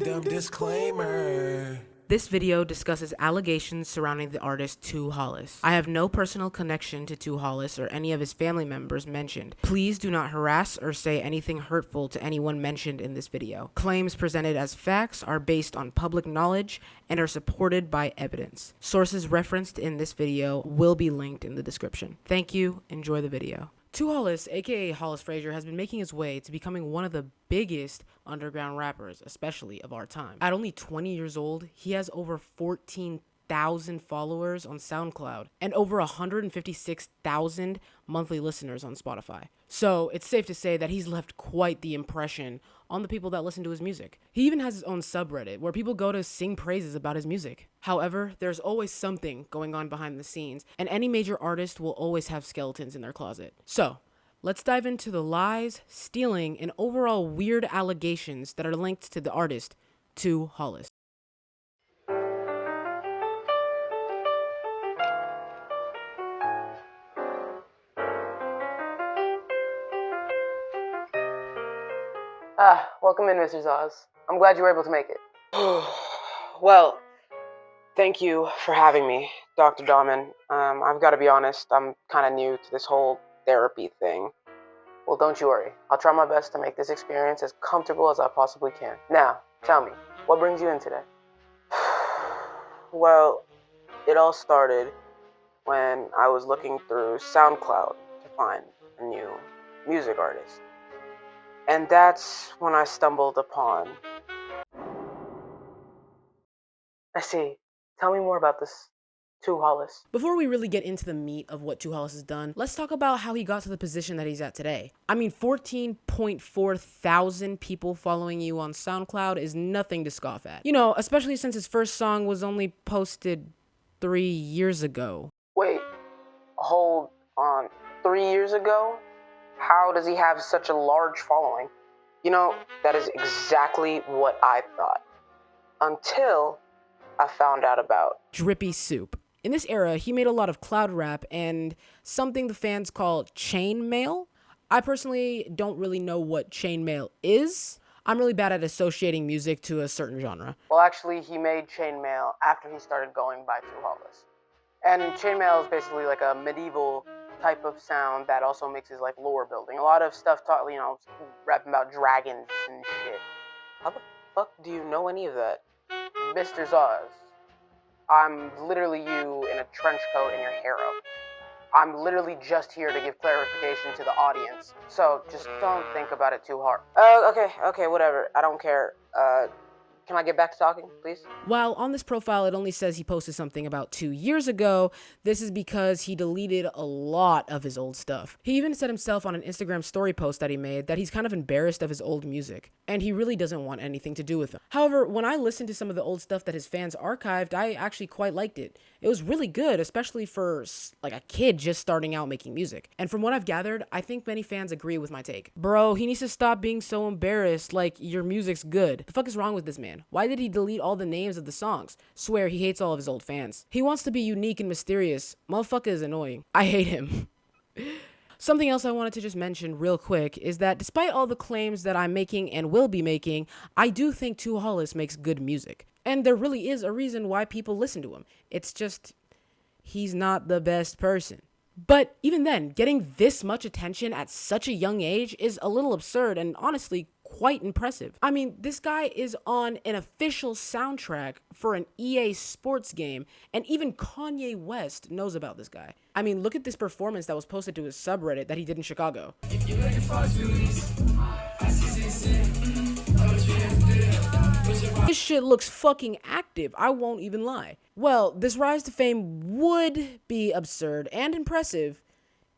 Random disclaimer. This video discusses allegations surrounding the artist 2hollis. I have no personal connection to 2hollis or any of his family members mentioned. Please do not harass or say anything hurtful to anyone mentioned in this video. Claims presented as facts are based on public knowledge and are supported by evidence. Sources referenced in this video will be linked in the description. Thank you. Enjoy the video. 2hollis, aka Hollis Frazier, has been making his way to becoming one of the biggest underground rappers, especially of our time. At only 20 years old, he has over 14,000 followers on SoundCloud and over 156,000 monthly listeners on Spotify. So it's safe to say that he's left quite the impression on the people that listen to his music. He even has his own subreddit where people go to sing praises about his music. However, there's always something going on behind the scenes, and any major artist will always have skeletons in their closet. So, let's dive into the lies, stealing, and overall weird allegations that are linked to the artist 2hollis. Welcome in, Mr. Zaz. I'm glad you were able to make it. Well, thank you for having me, Dr. Dahman. I've got to be honest, I'm kind of new to this whole therapy thing. Well, don't you worry. I'll try my best to make this experience as comfortable as I possibly can. Now, tell me, what brings you in today? Well, it all started when I was looking through SoundCloud to find a new music artist. And that's when I stumbled upon... I see. Tell me more about this 2hollis. Before we really get into the meat of what 2hollis has done, let's talk about how he got to the position that he's at today. I mean, 14.4 thousand people following you on SoundCloud is nothing to scoff at. You know, especially since his first song was only posted 3 years ago. Wait, hold on. 3 years ago? How does he have such a large following? You know, that is exactly what I thought. Until I found out about Drippy Soup. In this era, he made a lot of cloud rap and something the fans call chain mail. I personally don't really know what chain mail is. I'm really bad at associating music to a certain genre. Well, actually, he made chainmail after he started going by 2hollis. And chainmail is basically like a medieval type of sound that also mixes like lore building. A lot of stuff taught, rapping about dragons and shit. How the fuck do you know any of that? Mr. Zaz, I'm literally you in a trench coat and your hair up. I'm literally just here to give clarification to the audience, so just don't think about it too hard. Okay, whatever. I don't care. Can I get back to talking, please? While on this profile, it only says he posted something about 2 years ago. This is because he deleted a lot of his old stuff. He even said himself on an Instagram story post that he made that he's kind of embarrassed of his old music, and he really doesn't want anything to do with them. However, when I listened to some of the old stuff that his fans archived, I actually quite liked it. It was really good, especially for like a kid just starting out making music. And from what I've gathered, I think many fans agree with my take. Bro, he needs to stop being so embarrassed like your music's good. The fuck is wrong with this man? Why did he delete all the names of the songs? Swear he hates all of his old fans. He wants to be unique and mysterious. Motherfucker is annoying. I hate him. Something else I wanted to just mention real quick is that despite all the claims that I'm making and will be making, I do think 2hollis makes good music. And there really is a reason why people listen to him. It's just, he's not the best person. But even then, getting this much attention at such a young age is a little absurd and honestly quite impressive. I mean, this guy is on an official soundtrack for an EA sports game, and even Kanye West knows about this guy. I mean, look at this performance that was posted to his subreddit that he did in Chicago. This shit looks fucking active, I won't even lie. Well, this rise to fame would be absurd and impressive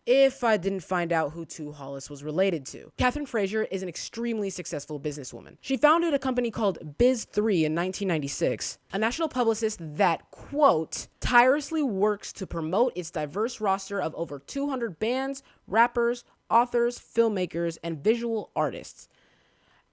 if I didn't find out who 2hollis was related to. Catherine Frazier is an extremely successful businesswoman. She founded a company called Biz3 in 1996, a national publicist that, quote, tirelessly works to promote its diverse roster of over 200 bands, rappers, authors, filmmakers, and visual artists.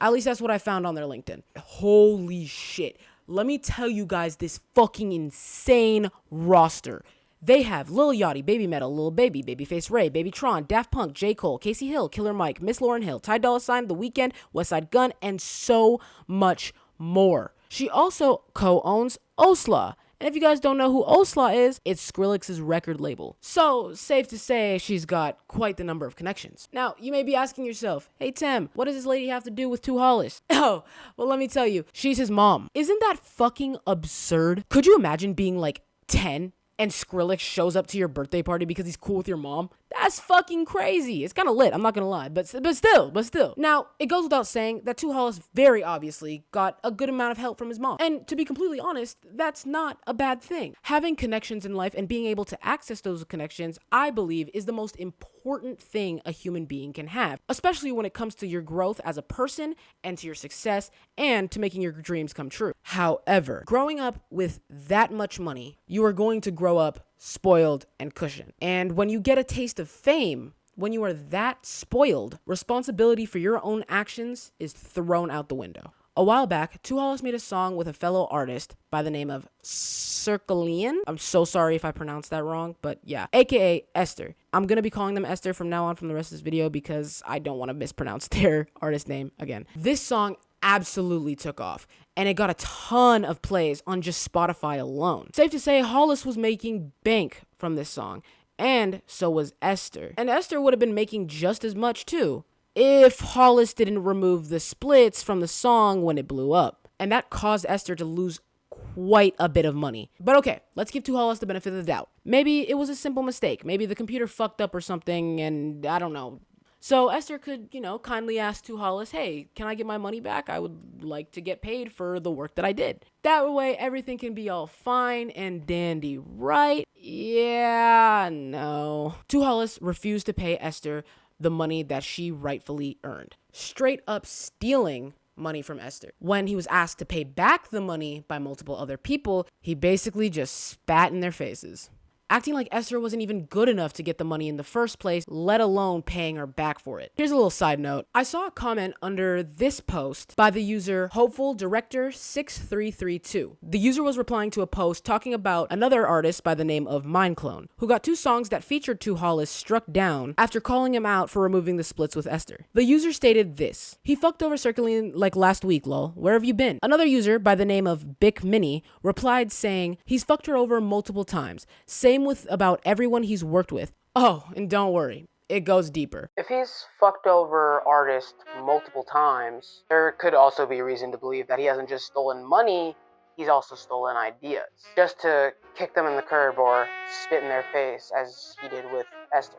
At least that's what I found on their LinkedIn. Holy shit. Let me tell you guys this fucking insane roster. They have Lil Yachty, Baby Metal, Lil Baby, Babyface Ray, Baby Tron, Daft Punk, J. Cole, Casey Hill, Killer Mike, Miss Lauryn Hill, Ty Dolla $ign, The Weeknd, Westside Gunn, and so much more. She also co-owns Osla. And if you guys don't know who Osla is, it's Skrillex's record label. So, safe to say she's got quite the number of connections. Now, you may be asking yourself, hey Tim, what does this lady have to do with 2hollis? Oh, well let me tell you, she's his mom. Isn't that fucking absurd? Could you imagine being like 10 and Skrillex shows up to your birthday party because he's cool with your mom? That's fucking crazy. It's kind of lit, I'm not gonna lie, but still. Now, it goes without saying that 2hollis very obviously got a good amount of help from his mom. And to be completely honest, that's not a bad thing. Having connections in life and being able to access those connections, I believe, is the most important thing a human being can have, especially when it comes to your growth as a person and to your success and to making your dreams come true. However, growing up with that much money, you are going to grow up spoiled and cushioned. And when you get a taste of fame, when you are that spoiled, responsibility for your own actions is thrown out the window. A while back, 2hollis made a song with a fellow artist by the name of Circlean. I'm so sorry if I pronounced that wrong, but yeah, aka Esther. I'm gonna be calling them Esther from now on from the rest of this video because I don't want to mispronounce their artist name again. This song absolutely took off, and it got a ton of plays on just Spotify alone. Safe to say, Hollis was making bank from this song, and so was Esther. And Esther would have been making just as much too, if Hollis didn't remove the splits from the song when it blew up. And that caused Esther to lose quite a bit of money. But okay, let's give 2hollis the benefit of the doubt. Maybe it was a simple mistake. Maybe the computer fucked up or something, and I don't know. So Esther could, kindly ask 2hollis, hey, can I get my money back? I would like to get paid for the work that I did. That way, everything can be all fine and dandy, right? Yeah, no. 2hollis refused to pay Esther the money that she rightfully earned, straight up stealing money from Esther. When he was asked to pay back the money by multiple other people, he basically just spat in their faces, acting like Esther wasn't even good enough to get the money in the first place, let alone paying her back for it. Here's a little side note. I saw a comment under this post by the user HopefulDirector6332. The user was replying to a post talking about another artist by the name of Mindclone, who got 2 songs that featured 2hollis struck down after calling him out for removing the splits with Esther. The user stated this: he fucked over Circling like last week, lol. Where have you been? Another user by the name of Bic Mini replied saying he's fucked her over multiple times. Same with about everyone he's worked with. Oh, and don't worry, it goes deeper. If he's fucked over artists multiple times, there could also be reason to believe that he hasn't just stolen money, he's also stolen ideas, just to kick them in the curb or spit in their face, as he did with Esther.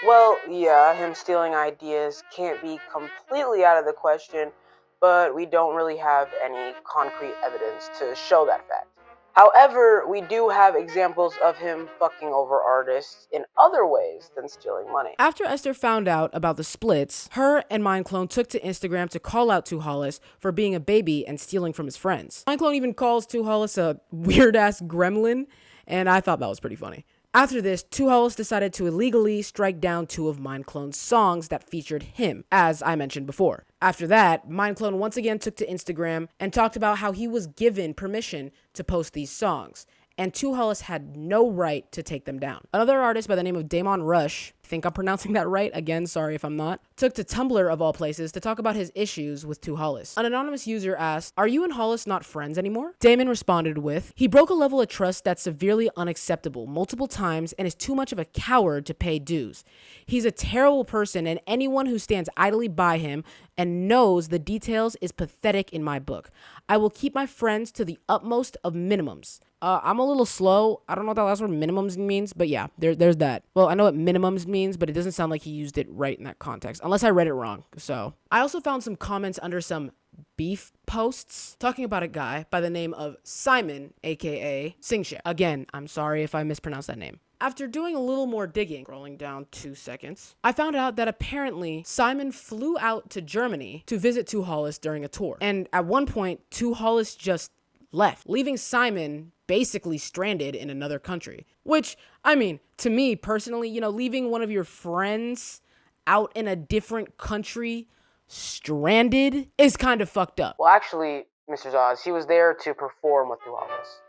Well, yeah, him stealing ideas can't be completely out of the question, but we don't really have any concrete evidence to show that fact. However, we do have examples of him fucking over artists in other ways than stealing money. After Esther found out about the splits, her and Mindclone took to Instagram to call out 2hollis for being a baby and stealing from his friends. Mindclone even calls 2hollis a weird-ass gremlin, and I thought that was pretty funny. After this, 2hollis decided to illegally strike down 2 of Mindclone's songs that featured him, as I mentioned before. After that, Mindclone once again took to Instagram and talked about how he was given permission to post these songs, and 2hollis had no right to take them down. Another artist by the name of Damon Rush, I think I'm pronouncing that right, again, sorry if I'm not, took to Tumblr of all places to talk about his issues with 2hollis. An anonymous user asked, are you and Hollis not friends anymore? Damon responded with, he broke a level of trust that's severely unacceptable multiple times and is too much of a coward to pay dues. He's a terrible person, and anyone who stands idly by him and knows the details is pathetic in my book. I will keep my friends to the utmost of minimums. I'm a little slow. I don't know what that last word minimums means, but yeah, there's that. Well, I know what minimums means, but it doesn't sound like he used it right in that context, unless I read it wrong. So I also found some comments under some beef posts talking about a guy by the name of Simon, aka Singsha. Again, I'm sorry if I mispronounced that name. After doing a little more digging, scrolling down 2 seconds, I found out that apparently Simon flew out to Germany to visit 2hollis during a tour. And at one point, 2hollis just left, leaving Simon basically stranded in another country. Which, I mean, to me personally, leaving one of your friends out in a different country stranded is kind of fucked up. Well, actually, Mr. Zaz, he was there to perform with 2hollis.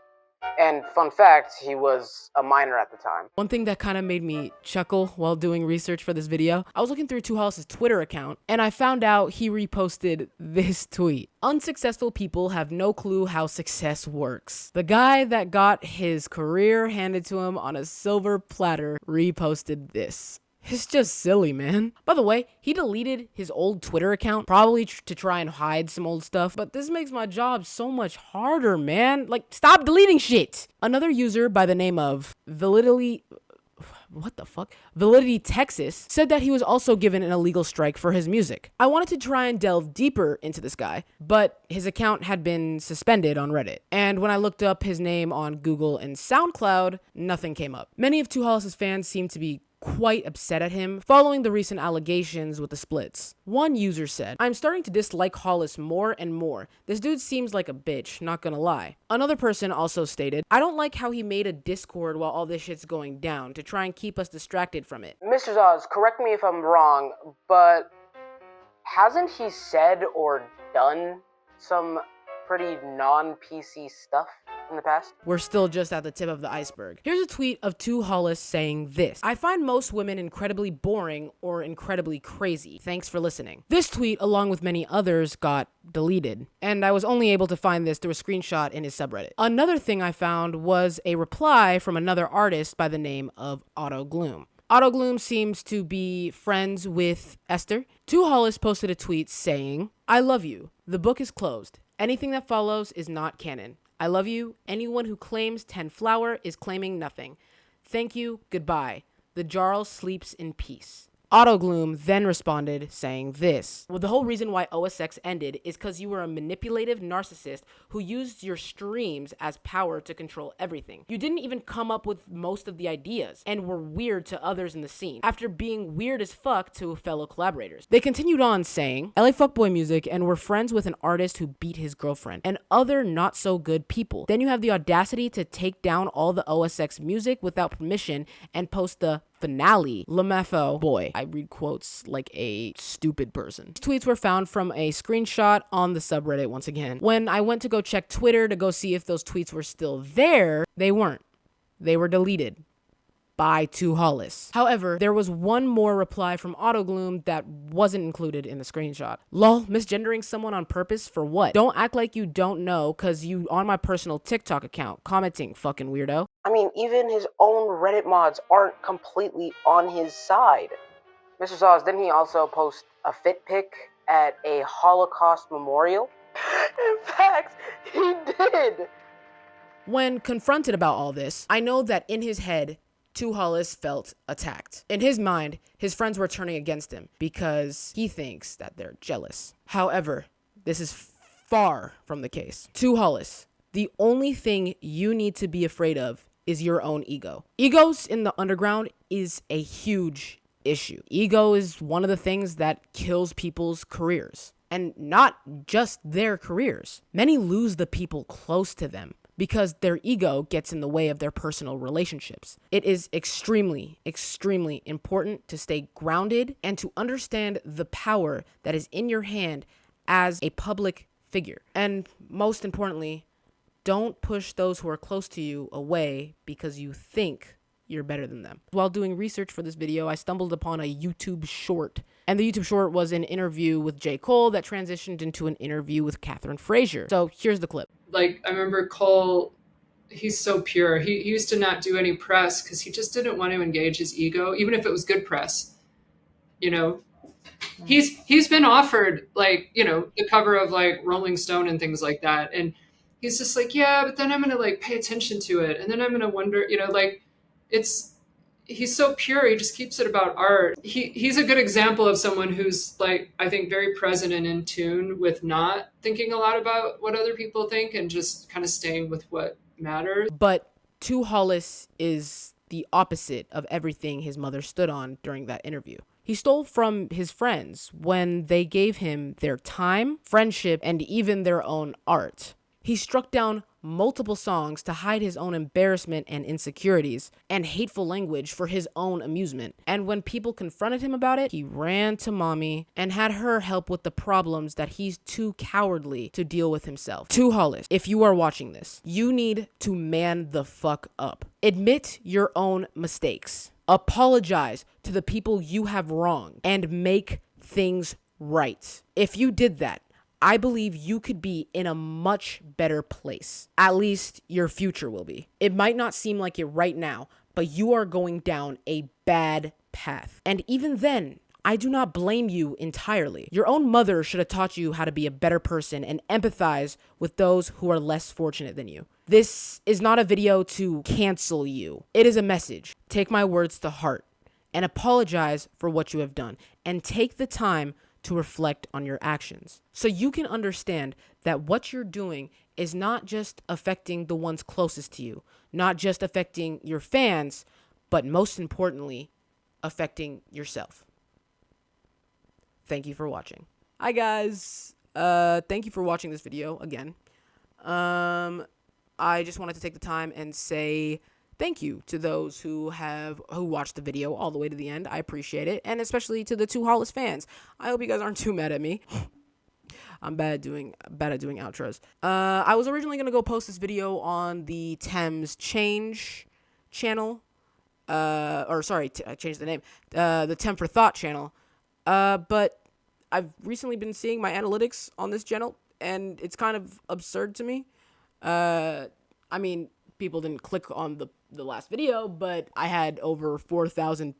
And fun fact, he was a minor at the time. One thing that kind of made me chuckle while doing research for this video, I was looking through 2hollis' Twitter account, and I found out he reposted this tweet. Unsuccessful people have no clue how success works. The guy that got his career handed to him on a silver platter reposted this. It's just silly, man. By the way, he deleted his old Twitter account, probably to try and hide some old stuff, but this makes my job so much harder, man. Like, stop deleting shit. Another user by the name of Validity Texas said that he was also given an illegal strike for his music. I wanted to try and delve deeper into this guy, but his account had been suspended on Reddit. And when I looked up his name on Google and SoundCloud, nothing came up. Many of 2hollis' fans seem to be quite upset at him following the recent allegations with the splits. One user said, "I'm starting to dislike Hollis more and more. This dude seems like a bitch, not gonna lie." Another person also stated, "I don't like how he made a Discord while all this shit's going down to try and keep us distracted from it." Mr. Zaz, correct me if I'm wrong, but hasn't he said or done some pretty non-PC stuff in the past? We're still just at the tip of the iceberg. Here's a tweet of 2hollis saying this: "I find most women incredibly boring or incredibly crazy. Thanks for listening." This tweet, along with many others, got deleted, and I was only able to find this through a screenshot in his subreddit. Another thing I found was a reply from another artist by the name of Auto Gloom. Auto Gloom seems to be friends with Esther. 2hollis posted a tweet saying, "I love you. The book is closed. Anything that follows is not canon. I love you. Anyone who claims 10 flower is claiming nothing. Thank you. Goodbye. The Jarl sleeps in peace." Auto Gloom then responded saying this: "Well, the whole reason why OSX ended is because you were a manipulative narcissist who used your streams as power to control everything. You didn't even come up with most of the ideas and were weird to others in the scene after being weird as fuck to fellow collaborators." They continued on saying, "LA fuckboy music and were friends with an artist who beat his girlfriend and other not so good people. Then you have the audacity to take down all the OSX music without permission and post the finale, LMFAO boy." I read quotes like a stupid person. These tweets were found from a screenshot on the subreddit once again. When I went to go check Twitter to go see if those tweets were still there, they weren't. They were deleted by 2hollis. However, there was one more reply from Auto Gloom that wasn't included in the screenshot. "Lol, misgendering someone on purpose for what? Don't act like you don't know cause you on my personal TikTok account commenting, fucking weirdo." I mean, even his own Reddit mods aren't completely on his side. Mr. Zaz, didn't he also post a fit pic at a Holocaust memorial? In fact, he did. When confronted about all this, I know that in his head, 2hollis felt attacked. In his mind, his friends were turning against him because he thinks that they're jealous. However, this is far from the case. 2hollis, the only thing you need to be afraid of is your own ego. Egos in the underground is a huge issue. Ego is one of the things that kills people's careers. And not just their careers. Many lose the people close to them because their ego gets in the way of their personal relationships. It is extremely, extremely important to stay grounded and to understand the power that is in your hand as a public figure. And most importantly, don't push those who are close to you away because you think you're better than them. While doing research for this video, I stumbled upon a YouTube short. And the YouTube short was an interview with J. Cole that transitioned into an interview with Catherine Frazier. So here's the clip. Like, I remember Cole, he's so pure. He used to not do any press because he just didn't want to engage his ego, even if it was good press. You know, he's been offered, like, you know, the cover of like Rolling Stone and things like that. And he's just like, yeah, but then I'm going to like pay attention to it. And then I'm going to wonder, you know, like, he's so pure. He just keeps it about art. He's a good example of someone who's like, I think, very present and in tune with not thinking a lot about what other people think and just kind of staying with what matters. But 2hollis is the opposite of everything his mother stood on during that interview. He stole from his friends when they gave him their time, friendship, and even their own art. He struck down multiple songs to hide his own embarrassment and insecurities and hateful language for his own amusement. And when people confronted him about it, he ran to mommy and had her help with the problems that he's too cowardly to deal with himself. 2hollis, if you are watching this, you need to man the fuck up. Admit your own mistakes. Apologize to the people you have wronged and make things right. If you did that, I believe you could be in a much better place. At least your future will be. It might not seem like it right now, but you are going down a bad path. And even then, I do not blame you entirely. Your own mother should have taught you how to be a better person and empathize with those who are less fortunate than you. This is not a video to cancel you. It is a message. Take my words to heart and apologize for what you have done, and take the time to reflect on your actions so you can understand that what you're doing is not just affecting the ones closest to you, not just affecting your fans, but most importantly, affecting yourself. Thank you for watching. Hi guys. Thank you for watching this video again. I just wanted to take the time and say thank you to those who watched the video all the way to the end. I appreciate it, and especially to the 2hollis fans. I hope you guys aren't too mad at me. I'm bad at doing outros. I was originally gonna go post this video on the Thames Change channel, I changed the name, the Tem for Thought channel. But I've recently been seeing my analytics on this channel, and it's kind of absurd to me. I mean, people didn't click on the last video, but I had over 4,000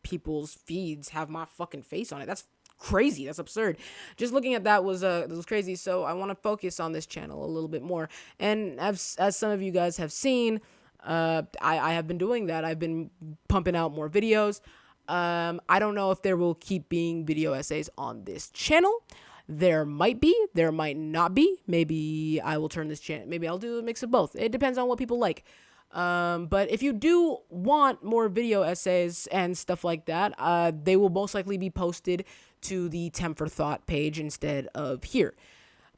people's feeds have my fucking face on it. That's crazy. That's absurd. Just looking at that was crazy. So I want to focus on this channel a little bit more. And as some of you guys have seen, I have been doing that. I've been pumping out more videos. I don't know if there will keep being video essays on this channel. There might be, there might not be. Maybe I will turn this channel, maybe I'll do a mix of both. It depends on what people like. But if you do want more video essays and stuff like that, they will most likely be posted to the Tem for Thought page instead of here.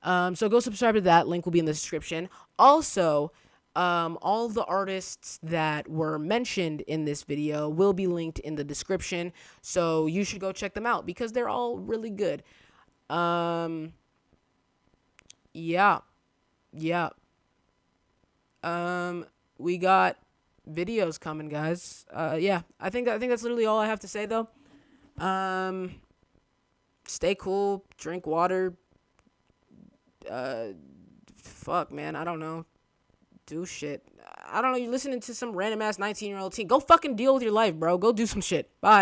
So go subscribe to that. Link will be in the description. Also, all the artists that were mentioned in this video will be linked in the description. So you should go check them out because they're all really good. Yeah. We got videos coming, guys. Yeah, I think that's literally all I have to say, though. Stay cool, drink water. Fuck, man, I don't know. Do shit. I don't know, you're listening to some random ass 19-year-old teen. Go fucking deal with your life, bro. Go do some shit. Bye.